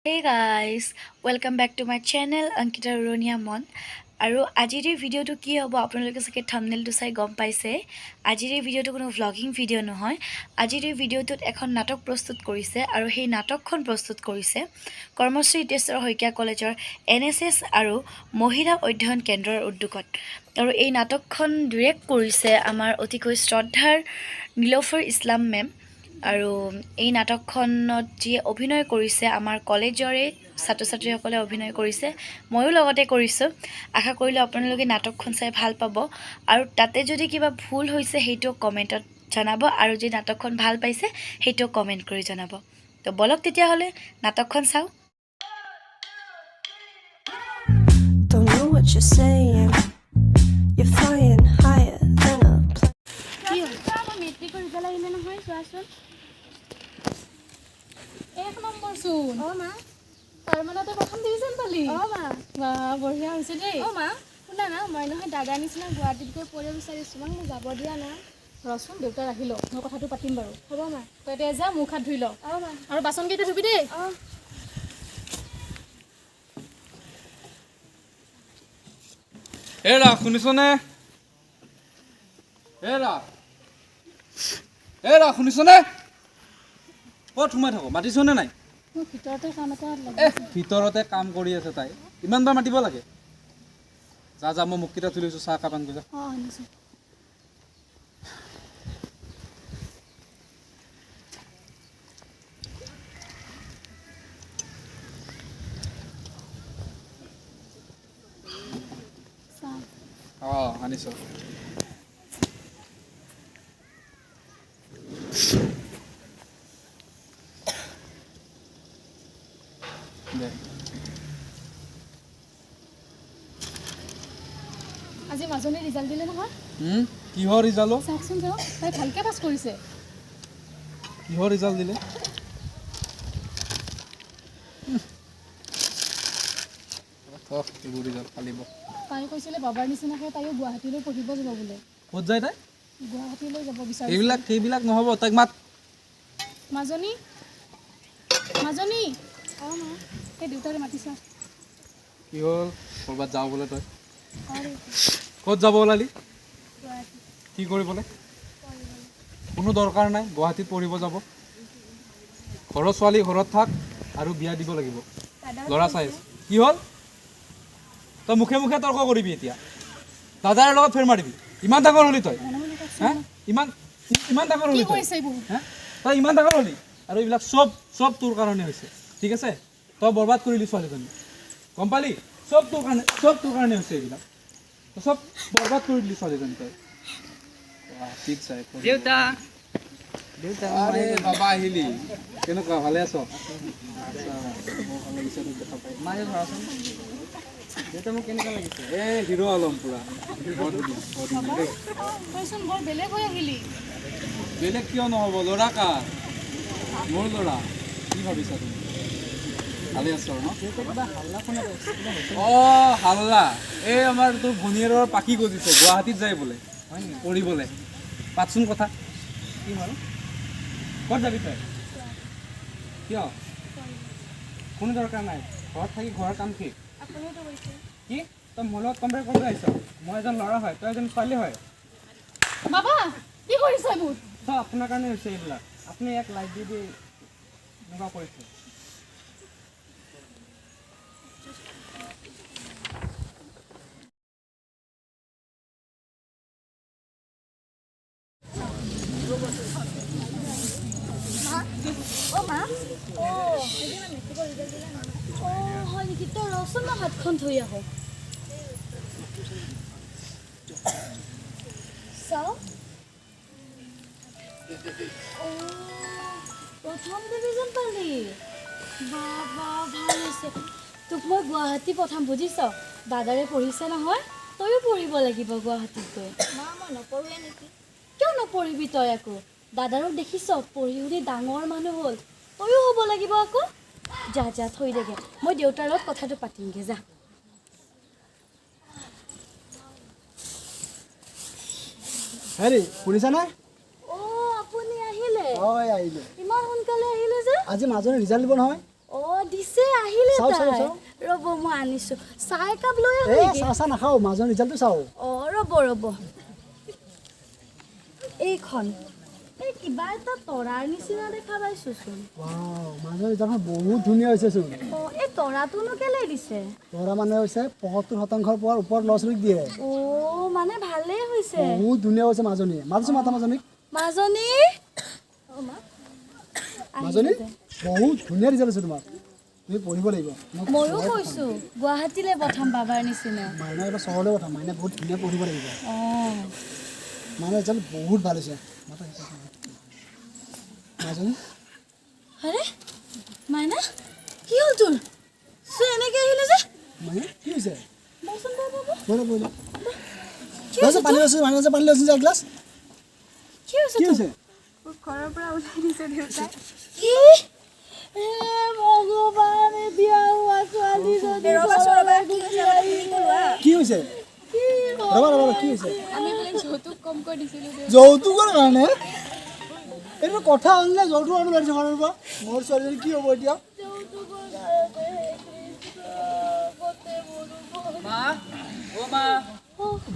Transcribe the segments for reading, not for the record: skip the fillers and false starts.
Hey guys, welcome back to my channel Ankita Uronia Mon. আৰু আজিৰ এই ভিডিঅ'টো কি হ'ব আপোনালোকে চাগে থাম্বনেইলটো চাই গম পাইছে। আজিৰ এই ভিডিঅ'টো কোনো ভ্লগিং ভিডিঅ' নহয়। আজিৰ এই ভিডিঅ'টোত এখন নাটক প্ৰস্তুত কৰিছে আৰু সেই নাটকখন প্ৰস্তুত কৰিছে কৰ্মশ্ৰী হিতেশ্বৰ শইকীয়া কলেজৰ NSS আৰু মহিলা অধ্যয়ন কেন্দ্ৰৰ উদ্যোগত। আৰু এই নাটকখন ডিৰেক্ট কৰিছে আমাৰ অতিকৈ শ্ৰদ্ধাৰ নীলোফাৰ ইছলাম মেম। আৰু এই নাটকখনত যি অভিনয় কৰিছে আমাৰ কলেজৰে ছাত্ৰ ছাত্ৰীসকলে অভিনয় কৰিছে, ময়ো লগতে কৰিছোঁ। আশা কৰিলোঁ আপোনালোকে নাটকখন চাই ভাল পাব আৰু তাতে যদি কিবা ভুল হৈছে সেইটো কমেণ্টত জনাব আৰু যদি নাটকখন ভাল পাইছে সেইটো কমেণ্ট কৰি জনাব। তো বলক তেতিয়াহ'লে নাটকখন চাওঁ। Don't know what you're saying. You're flying higher than a plane. মেট্ৰিকৰ ৰিজাল্ট আহিলে নহয়, চোৱাচোন। 1 নম্বৰ চোন। মা তাৰমানে তই প্ৰথম ডিভিজন পালি। মা বাহ, বঢ়িয়া হৈছে দেই। মা শুনা না, মই নহয় দাদাৰ নিচিনা গুৱাহাটীত গৈ পঢ়িব বিচাৰিছোঁ, মোক যাব দিয়া না। ৰচোন, দেউতাক ৰাখি ল, মই কথাটো পাতিম বাৰু। হ'ব মা। তই এতিয়া যা, মুখ হাত ধুই ল। মা আৰু বাচনকেইটা ধুবি দেই। এৰা শুনিছনে? এৰা শুনিছনে? ক'ত সোমাই থাকো, মাতিছনে নাই? মোৰ ভিতৰতে কাম এটা ভিতৰতে কাম কৰি আছে তাই, ইমান বাৰ মাতিব লাগে? যা যা, মই মুখকেইটা তুলি লৈছোঁ, চাহ কাপ আনগৈ যা। শুনিছোঁ। আনিছোঁ। দে আজি মাজনী ৰিজাল্ট দিলে নহয়। কিহৰ ৰিজাল্ট? চাওকচোন তেওঁ, তাই ভালকৈ পাছ কৰিছে। কিহৰ ৰিজাল্ট দিলে? এইবোৰ ৰিজাল্ট ফালিব। তাই কৈছিলে বাবাৰ নিচিনাকৈ তাইও গুৱাহাটীলৈ পঢ়িব যাব বোলে। ক'ত যায় তাই? গুৱাহাটীলৈ যাব বিচাৰিছে। সেইবিলাক নহ'ব, তাইক মাত। মাজনী মাজনী মা সেই দেউতাৰে মাতিছা। কি হ'ল, ক'ৰবাত যাওঁ বোলে তই? ক'ত যাব ওলালি? কি কৰিবলৈ? কোনো দৰকাৰ নাই, গুৱাহাটীত পঢ়িব যাব। ঘৰৰ ছোৱালী ঘৰত থাক আৰু বিয়া দিব লাগিব। ল'ৰা চাই আছে। কি হ'ল, তই মুখে মুখে তৰ্ক কৰিবি এতিয়া? দাদাৰ লগত ফেৰ মাৰিবি? ইমান ডাঙৰ হ'লি তই? হা, ইমান ডাঙৰ হ'লি তই? হা, তই ইমান ডাঙৰ হ'লি আৰু এইবিলাক চব তোৰ কাৰণে হৈছে। ঠিক আছে, তই বৰবাদ কৰিলি ছোৱালীজনী, গম পালি? চব তোৰ কাৰণে হৈছে এইবিলাক। চব বৰবাদ কৰি দিলি ছোৱালীজনী তই। আৰে বাবা আহিলি, কেনেকুৱা, ভালে আছ? হিৰো আলম পুৰা। বেলেগ কিয় নহ'ব, ল'ৰা কাৰ? মোৰ ল'ৰা। কি ভাবিছা তুমি? ভালে আছ ন? হাল্লা, এই আমাৰ তোৰ ভনীয়েৰৰ পাখি গজিছে, গুৱাহাটীত যায় বোলে পঢ়িবলৈ। পাতচোন কথা। কি হ'ল, ক'ত যাবি তই? কিয়? কোনো দৰকাৰ নাই, ঘৰত থাকি ঘৰৰ কাম কি? কি তই মোৰ লগত কম্পেয়াৰ কৰিব আহিছ? মই এজন ল'ৰা হয়, তই এজন ছোৱালী হয়। বাবা কি কৰিছে এইবোৰ? চব আপোনাৰ কাৰণে হৈছে এইবিলাক। আপুনি এক লাইট দি এনেকুৱা কৰিছে। হয় নেকি? তই ৰচোন, মই হাতখন ধুই আহোঁ। চাওঁ, প্ৰথম ডিভিজন পালি। বাবা, ভাল হৈছে। তোক মই গুৱাহাটী পঠাম, বুজিছ? দাদাৰে পঢ়িছে নহয়, তয়ো পঢ়িব লাগিব গুৱাহাটীত গৈ। মা, মই নপঢ়োৱে নেকি? কিয় নপঢ়িবি তই আকৌ? দাদাৰক দেখিছ, পঢ়ি শুনি ডাঙৰ মানুহ হ'ল, তয়ো হ'ব লাগিব আকৌ। যা যা, থৈ দেগে, মই দেউতাৰ লগত কথাটো পাতিমগৈ, যা। হেৰি শুনিছানে? আপুনি আহিলে? হয়, আহিলে। ইমান সোনকালে আহিলে যে? আজি মাজনী ৰিজাল্ট দিব নহয়। অ' দিছে আহিলে চাওঁ, চাওঁ, তাই চাওঁ। ৰ'ব মই আনিছোঁ চাহ একাপ লৈ এ আহোঁ চাহ চাহ নাখাওঁ মাজৰ ৰিজাল্টটো চাওঁ অ' ৰ'ব এইখন এই কিবা এটা তৰাৰ নিচিনা দেখা পাইছোঁচোন ৱাও মাজৰ ৰিজাল্টখন বহুত ধুনীয়া হৈছে চোন অ' এই তৰাটোনো কেলৈ দিছে তৰা মানে হৈছে ৭৫% পোৱাৰ ওপৰত ল'ৰা ছোৱালীক দিয়ে অ' মানে ভালেই হৈছে বহুত ধুনীয়া হৈছে মাজনী মাতিছোঁ মাতা মাজনীক মাজনী মাজনী বহুত ধুনীয়া ৰিজাল্ট হৈছে তোমাৰ তুমি পঢ়িব লাগিব ময়ো কৈছোঁ গুৱাহাটীলৈ পঠাম বাবাৰ নিচিনা মাইনাক এবাৰ চহৰলৈ পঠাম মাইনাই বহুত ধুনীয়া পঢ়িব লাগিব অঁ মাইনাৰ ৰিজাল্ট বহুত ভাল হৈছে মাতা মাজনী আৰে মাইনা কি হ'ল তোৰ চোন এনেকৈ আহিলে যে মাইনা কি হৈছে বচোন বাবু ব'লা ব'লা কি হৈছে পানী লৈছোঁ মাইনা যে পানী লৈছোঁ যে এগিলাছ কি হৈছে কি হৈছে ঘৰৰ পৰা ওলাই দিছে দেউতাই কি এ ভগৱান এই বিয়া হোৱা ছোৱালীজনী কি হৈছে ৰ'বা কি হৈছে আমি বোলে যৌতুক কমকৈ দিছিলোঁ যৌতুকৰ কাৰণে এইটো কথা হ'ল নে যৌতুক আনি পাৰিছে ঘৰৰ পৰা মোৰ ছোৱালীজনী কি হ'ব এতিয়া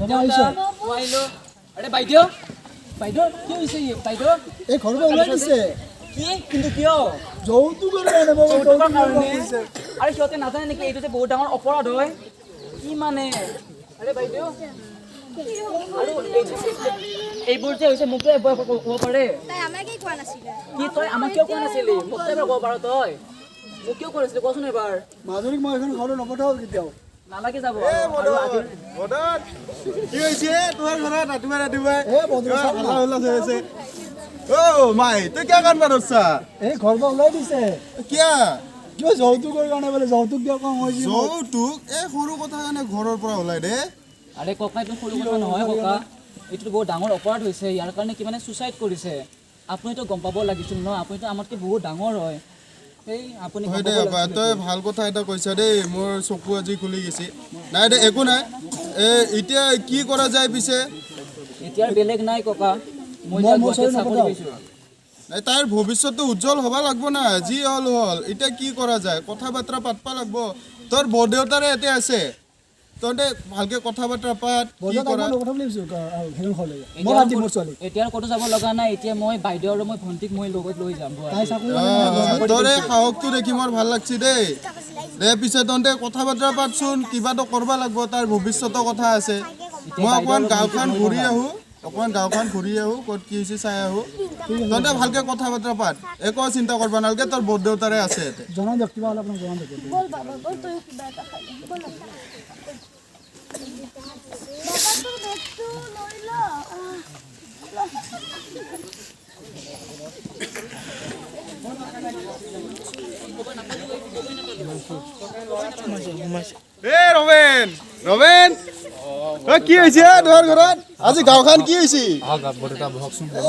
দাদা আহিছে আৰে বাইদেউ বাইদেউ কি হয়েছে বাইদেউ এই ঘৰৰ পৰা ওলাই দিছে কি কিন্তু কিয় যৌতুকৰ কাৰণে বাবা, যৌতুকৰ যৌতুকৰ কাৰণে কৰিছে। আৰে সিহঁতে নাজানে নেকি এইটো যে বহুত ডাঙৰ অপৰাধ হয় কি মানে আৰে বাইদেউ আৰু এইবোৰ যে হৈছে মোকতো এবাৰ ক'ব পাৰে কি তই আমাক কিয় কোৱা নাছিলি মোকতো এবাৰ ক'ব পাৰ তই মোক কিয় কৰিছিলি কচোন এবাৰ মাজনীক মই এখন ঘৰলৈ নপঠাওঁ কেতিয়াও নালাগে যাব আৰু আজি কি হৈছে তোমাৰ ঘৰত ৰাতিপুৱাই ৰাতিপুৱাই এ বন্ধু হাল্লা হুল্লা হৈ আছে অ' মাই তই কিয় কাম ধৰছা এই ঘৰৰ পৰা ওলাই দিছে কিয় কিয় যৌতুকৰ কাৰণে বোলে যৌতুক দিয়া কম হৈছে যৌতুক এই সৰু কথা কাৰণে ঘৰৰ পৰা ওলাই দে আৰে ককা এইটো সৰু কথা নহয় ককা এইটো বহুত ডাঙৰ অপৰাধ হৈছে ইয়াৰ কাৰণে কি মানে সুইচাইড কৰিছে আপুনিতো গম পাব লাগিছিল ন আপুনিতো আমাতকৈ বহুত ডাঙৰ হয় এই আপুনি হয় দে আপা তই ভাল কথা এটা কৈছা দেই মোৰ চকু আজি খুলি গৈছে নাই দে একো নাই এতিয়া কি কৰা যায় পিছে এতিয়া বেলেগ নাই ককা মই মই গুৱাহাটীত ওচৰত চাকৰি নপঠাওঁ। পাইছোঁ নাই তাইৰ ভৱিষ্যতটো উজ্জ্বল হ'ব লাগব না যি হ'ল হ'ল এতিয়া কি কৰা যায় কথা বাৰ্তা পাতবা লাগব তোৰ বৰদেউতাৰে ইয়াতে আছে তহঁতে ভালকে কথা বাৰ্তা পাত কি বজাৰ কৰা নপঠাম বুলি ভাবিছোঁ সেইখন ঘৰলৈ মই ৰাতি মোৰ ছোৱালী এতিয়া আৰু ক'তো যাব লগা নাই এতিয়া মই বাইদেউ আৰু মই ভণ্টিক মই লগত লৈ যাম তাই চাকৰি তোৰ এই সাহসটো দেখি মোৰ ভাল লাগছি দেই দে পিছে তহঁতে কথা বাৰ্তা পাতচোন কিবাটো কৰিব লাগব তাৰ ভৱিষ্যতৰ কথা আছে মই অকণমান গাঁওখন ঘূৰি আহোঁ ক'ত কি হৈছে চাই আহোঁ তহঁতে ভালকে কথা বাৰ্তা পাত একো চিন্তা কৰিব নালাগে তোৰ বৰদেউতাৰে আছে ইয়াতে জনাই দিয়ক কিবা হ'লে আপোনাক জনাই দিয়ক বল বাবা বল তই কিবা এটা খাই ল। বল বাবা তোৰ বেগটো লৈ ল এই ৰবেন কি হৈছে তোমাৰ ঘৰত আজি গাঁওখন কি হৈছে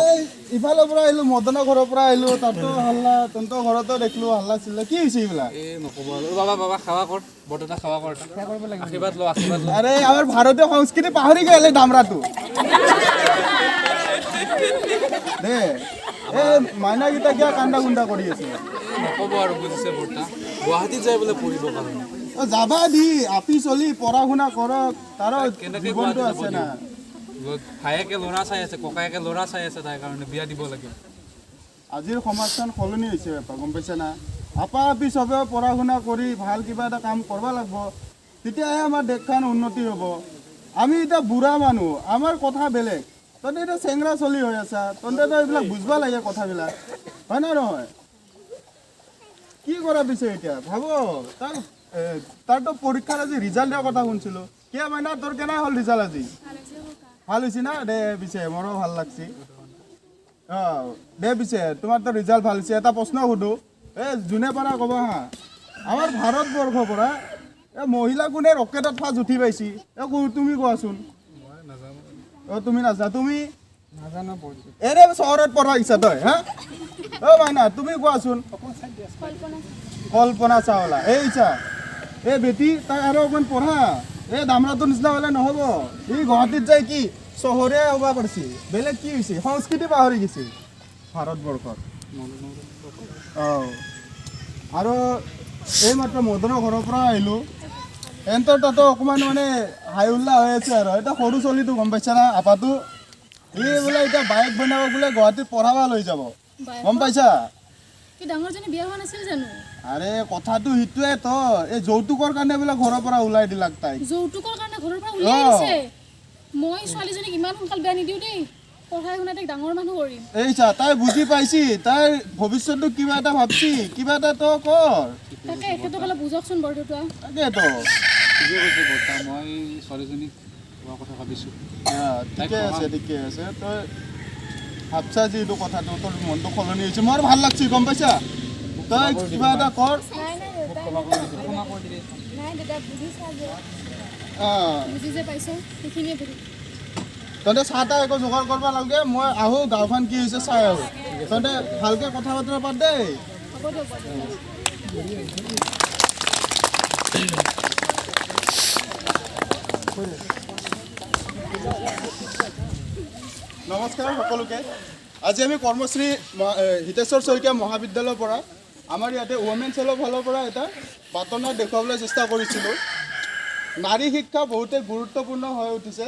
এই ইফালৰ পৰা আহিলো মদনৰ ঘৰৰ পৰা আহিলো তাতো হাল্লা তহঁতৰ ঘৰতো দেখিলো হাল্লা চিল্লা কি হৈছে এইবিলাক নক'ব আৰু বাবা সেৱা কৰ বৰদেউতা সেৱা কৰ আশীৰ্বাদ ল আৰে আমাৰ ভাৰতীয় সংস্কৃতি পাহৰি গ'লে দামৰাটো দে এই মাইনাকেইটা কিয় কান্দা কুন্দা কৰি আছে নক'ব আৰু বুজিছে বৰ্তা গুৱাহাটীত যাই বোলে পঢ়িবৰ কাৰণে যাবা দি আপি চলি পঢ়া শুনা কৰক তাৰ কেনেকৈ জীৱনটো গুৱাহাটীত আছে না ভায়েকে ল'ৰা চাই আছে ককায়েকে ল'ৰা চাই আছে তাইৰ কাৰণে বিয়া দিব লাগে আজিৰ সমাজখন সলনি হৈছে বাপা গম পাইছে না আপা আপি চবে পঢ়া শুনা কৰি ভাল কিবা এটা কাম কৰিব লাগিব তেতিয়াহে আমাৰ দেশখন উন্নতি হ'ব আমি এতিয়া বুঢ়া মানুহ আমাৰ কথা বেলেগ তহঁতে এতিয়া চেংৰা চলি হৈ আছা তহঁতেতো এইবিলাক বুজিব লাগে কথাবিলাক হয় না নহয় কি কৰা পিছে এতিয়া ভাব তাৰতো পৰীক্ষাৰ আজি ৰিজাল্ট দিয়াৰ কথা শুনিছিলোঁ কিয় মাইনা তোৰ কেনে হ'ল ৰিজাল্ট আজি ভাল হৈছে না দে পিছে মোৰো ভাল লাগছি অঁ দে পিছে তোমাৰতো ৰিজাল্ট ভাল হৈছে এটা প্ৰশ্ন সোধোঁ এই যোনে পাৰা ক'ব হা আমাৰ ভাৰতবৰ্ষৰ পৰা এই মহিলা কোনে ৰকেটত ফাৰ্ষ্ট উঠি পাইছি তুমি কোৱাচোন অঁ তুমি নাজানা তুমি এৰে চহৰত পঢ়া ইচ্ছা তই হা অ' মাইনা তুমি কোৱাচোন কল্পনা চাওলা এই ইচ্ছা এই বেটি তাই আৰু অকণমান পঢ়া এই দামৰাটোৰ নিচিনা হ'লে নহ'ব ই গুৱাহাটীত যাই কি চহৰে হ'ব পাৰিছে বেলেগ কি হৈছে সংস্কৃতি পাহৰি গৈছে ভাৰতবৰ্ষত অঁ আৰু এইমাত্ৰ মদনৰ ঘৰৰ পৰা আহিলোঁ এহঁতৰ তাতো অকণমান মানে হাই উল্লা হৈ আছে আৰু এটা সৰু চলিটো গম পাইছা না আপাটো এই বোলে এতিয়া বাইক বনাব বোলে গুৱাহাটীত পঢ়াব লৈ যাব গম পাইছা কি ডাঙৰজনী বিয়া হোৱা নাছিল জানো আৰে কথাটো সেইটোৱে তো এই যৌতুকৰ কাৰণে বোলে ঘৰৰ পৰা ওলাই দিলাক তাইক যৌতুকৰ কাৰণে ঘৰৰ পৰা ওলাই আহিছে মই ছোৱালীজনীক ইমান সোনকালে বেয়া নিদিওঁ দেই পঢ়াই শুনাই তাইক ডাঙৰ মানুহ কৰিম এই চা তাই বুজি পাইছি তাইৰ ভৱিষ্যতটো কিবা এটা ভাবছি কিবা এটা তো কৰ তাকে এখেতক অলপ বুজকচোন বৰদেউতা তাকেতো ঠিকে কৈছে বৰ্তা মই ছোৱালীজনীক কোৱা কথা ভাবিছোঁ ঠিকে আছে তই ভাবছা যি এইটো কথাটো তোৰ মনটো সলনি হৈছে মোৰ ভাল লাগছি গম পাইছা তই কিবা এটা কৰ বুজি যে পাইছ সেইখিনিয়ে বুজি তহঁতে চাহ তাহ একো যোগাৰ কৰিব নালাগে মই আহোঁ গাঁওখন কি হৈছে চাই আহোঁ তহঁতে ভালকৈ কথা বতৰা পাত দেই হ'ব দিয়ক নমস্কাৰ সকলোকে আজি আমি কৰ্মশ্ৰী হিতেশ্বৰ শইকীয়া মহাবিদ্যালয়ৰ পৰা আমাৰ ইয়াতে ৱমেন চেলৰ ফালৰ পৰা এটা বাতনাত দেখুৱাবলৈ চেষ্টা কৰিছিলোঁ নাৰী শিক্ষা বহুতেই গুৰুত্বপূৰ্ণ হৈ উঠিছে